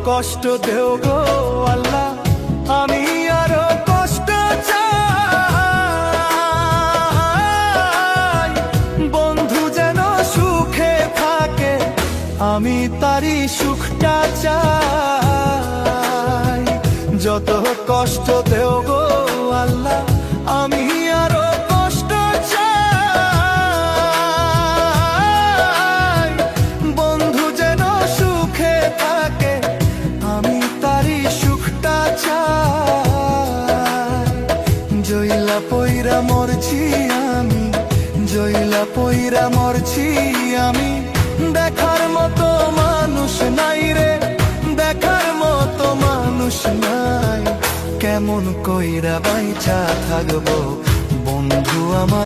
কষ্ট দেও গো আল্লাহ, আমি আরো কষ্ট চাই। বন্ধু যেন সুখে থাকে, আমি তারই সুখটা চাই। যত কষ্ট দেও গো আল্লাহ, আমি আরো কষ্ট চাই। বন্ধু যেন সুখে থাকে, আমি তারই সুখটা চাই। জইলা পইরা মরছি আমি, জইলা পইরা মরছি আমি, দেখার মতো মানুষ নাই রে, দেখার মতো মানুষ নাই। কেমন কইরা বাইচা থাকবো বন্ধু আমার।